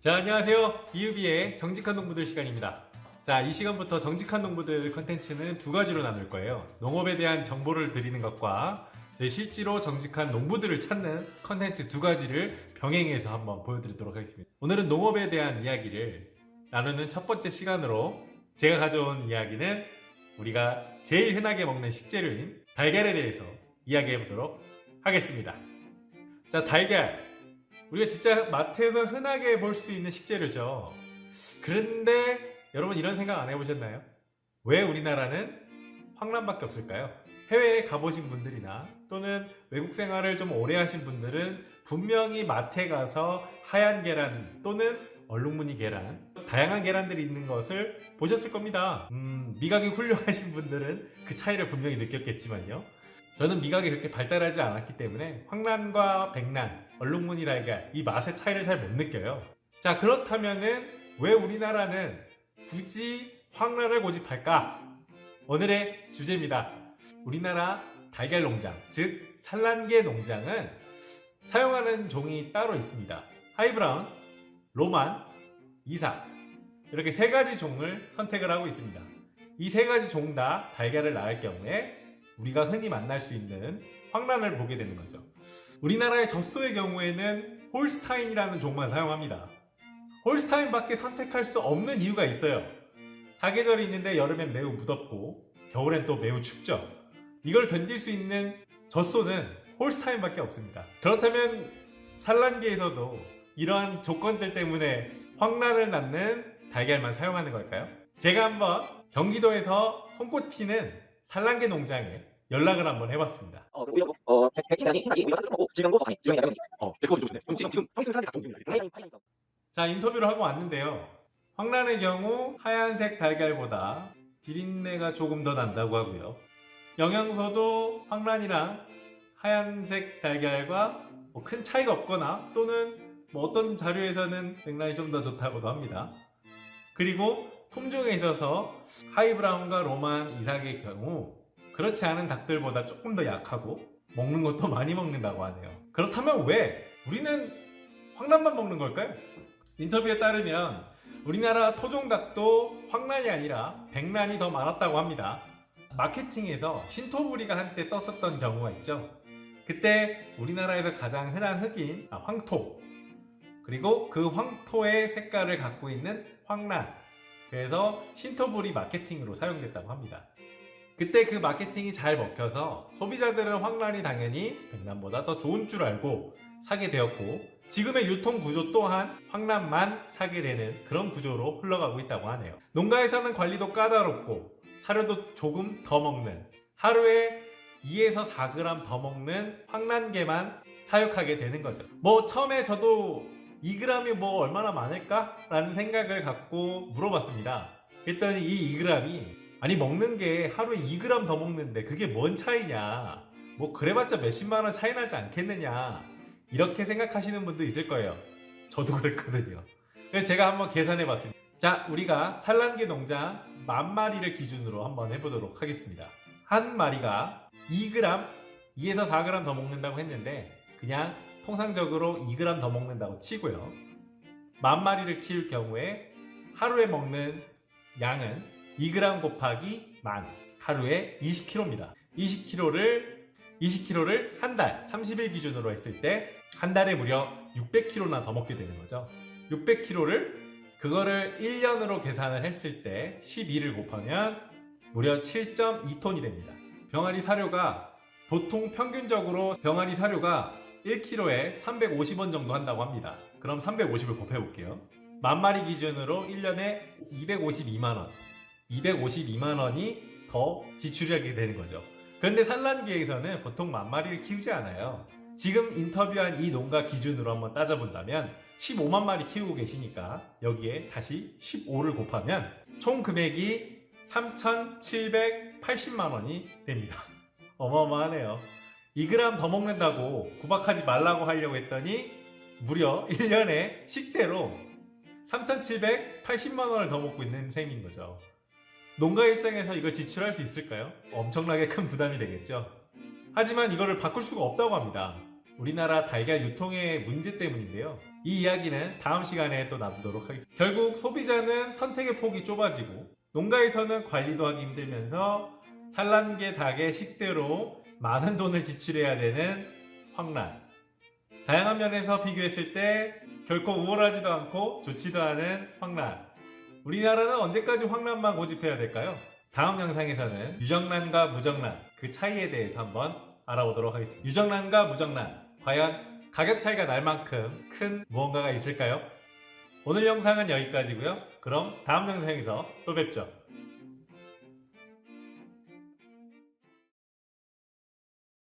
자, 안녕하세요. 이유비의 정직한 농부들 시간입니다. 자, 이 시간부터 정직한 농부들 컨텐츠는 두 가지로 나눌 거예요. 농업에 대한 정보를 드리는 것과 저희 실제로 정직한 농부들을 찾는 컨텐츠 두 가지를 병행해서 한번 보여드리도록 하겠습니다. 오늘은 농업에 대한 이야기를 나누는 첫 번째 시간으로 제가 가져온 이야기는 우리가 제일 흔하게 먹는 식재료인 달걀에 대해서 이야기해 보도록 하겠습니다. 자, 달걀. 우리가 진짜 마트에서 흔하게 볼 수 있는 식재료죠. 그런데 여러분 이런 생각 안 해보셨나요? 왜 우리나라는 황란밖에 없을까요? 해외에 가보신 분들이나 또는 외국 생활을 좀 오래 하신 분들은 분명히 마트에 가서 하얀 계란 또는 얼룩무늬 계란, 다양한 계란들이 있는 것을 보셨을 겁니다. 미각이 훌륭하신 분들은 그 차이를 분명히 느꼈겠지만요. 저는 미각이 그렇게 발달하지 않았기 때문에 황란과 백란, 얼룩무늬 달걀 이 맛의 차이를 잘 못 느껴요. 자, 그렇다면은 왜 우리나라는 굳이 황란을 고집할까? 오늘의 주제입니다. 우리나라 달걀 농장, 즉 산란계 농장은 사용하는 종이 따로 있습니다. 하이브라운, 로만, 이삭 이렇게 세 가지 종을 선택을 하고 있습니다. 이 세 가지 종 다 달걀을 낳을 경우에 우리가 흔히 만날 수 있는 황란을 보게 되는 거죠. 우리나라의 젖소의 경우에는 홀스타인이라는 종만 사용합니다. 홀스타인밖에 선택할 수 없는 이유가 있어요. 사계절이 있는데 여름엔 매우 무덥고 겨울엔 또 매우 춥죠. 이걸 견딜 수 있는 젖소는 홀스타인밖에 없습니다. 그렇다면 산란계에서도 이러한 조건들 때문에 황란을 낳는 달걀만 사용하는 걸까요? 제가 한번 경기도에서 손꼽 피는 산란계 농장에 연락을 한번 해봤습니다. 백희란이 희나기 우리가 사는 거고 지명도 더하니 지명이 제거 좀 좋네. 지금 평생 사람이 다 좋은 자, 인터뷰를 하고 왔는데요. 황란의 경우 하얀색 달걀보다 비린내가 조금 더 난다고 하고요. 영양소도 황란이랑 하얀색 달걀과 큰 차이가 없거나 또는 어떤 자료에서는 백란이 좀 더 좋다고도 합니다. 그리고 품종에 있어서 하이브라운과 로만, 이삭의 경우 그렇지 않은 닭들보다 조금 더 약하고 먹는 것도 많이 먹는다고 하네요. 그렇다면 왜 우리는 황란만 먹는 걸까요? 인터뷰에 따르면 우리나라 토종닭도 황란이 아니라 백란이 더 많았다고 합니다. 마케팅에서 신토부리가 한때 떴었던 경우가 있죠. 그때 우리나라에서 가장 흔한 흙인 황토, 그리고 그 황토의 색깔을 갖고 있는 황란, 그래서 신토부리 마케팅으로 사용됐다고 합니다. 그때 그 마케팅이 잘 먹혀서 소비자들은 황란이 당연히 백란보다 더 좋은 줄 알고 사게 되었고, 지금의 유통 구조 또한 황란만 사게 되는 그런 구조로 흘러가고 있다고 하네요. 농가에서는 관리도 까다롭고 사료도 조금 더 먹는, 하루에 2에서 4g 더 먹는 황란계만 사육하게 되는 거죠. 처음에 저도 2g이 얼마나 많을까? 라는 생각을 갖고 물어봤습니다. 그랬더니 이 2g이 아니 먹는 게 하루에 2g 더 먹는데 그게 뭔 차이냐, 그래봤자 몇십만원 차이 나지 않겠느냐, 이렇게 생각하시는 분도 있을 거예요. 저도 그랬거든요. 그래서 제가 한번 계산해 봤습니다. 자, 우리가 산란계 농장 10,000마리를 기준으로 한번 해보도록 하겠습니다. 한 마리가 2g, 2에서 4g 더 먹는다고 했는데 그냥 통상적으로 2g 더 먹는다고 치고요. 10,000마리를 키울 경우에 하루에 먹는 양은 2g 곱하기 10,000, 하루에 20kg입니다. 20kg를 한 달, 30일 기준으로 했을 때 한 달에 무려 600kg나 더 먹게 되는 거죠. 600kg를 그거를 1년으로 계산을 했을 때 12를 곱하면 무려 7.2톤이 됩니다. 병아리 사료가 보통 평균적으로 병아리 사료가 1kg에 350원 정도 한다고 합니다. 그럼 350을 곱해볼게요. 10,000마리 기준으로 1년에 252만원, 252만원이 더 지출하게 되는 거죠. 그런데 산란계에서는 보통 10,000마리를 키우지 않아요. 지금 인터뷰한 이 농가 기준으로 한번 따져본다면 15만 마리 키우고 계시니까 여기에 다시 15를 곱하면 총 금액이 3,780만원이 됩니다. 어마어마하네요. 2g 더 먹는다고 구박하지 말라고 하려고 했더니 무려 1년에 식대로 3,780만원을 더 먹고 있는 셈인 거죠. 농가 입장에서 이걸 지출할 수 있을까요? 엄청나게 큰 부담이 되겠죠. 하지만 이거를 바꿀 수가 없다고 합니다. 우리나라 달걀 유통의 문제 때문인데요. 이 이야기는 다음 시간에 또 나누도록 하겠습니다. 결국 소비자는 선택의 폭이 좁아지고 농가에서는 관리도 하기 힘들면서 산란계 닭의 식대로 많은 돈을 지출해야 되는 황란. 다양한 면에서 비교했을 때 결코 우월하지도 않고 좋지도 않은 황란. 우리나라는 언제까지 황란만 고집해야 될까요? 다음 영상에서는 유정란과 무정란 그 차이에 대해서 한번 알아보도록 하겠습니다. 유정란과 무정란 과연 가격 차이가 날 만큼 큰 무언가가 있을까요? 오늘 영상은 여기까지고요. 그럼 다음 영상에서 또 뵙죠.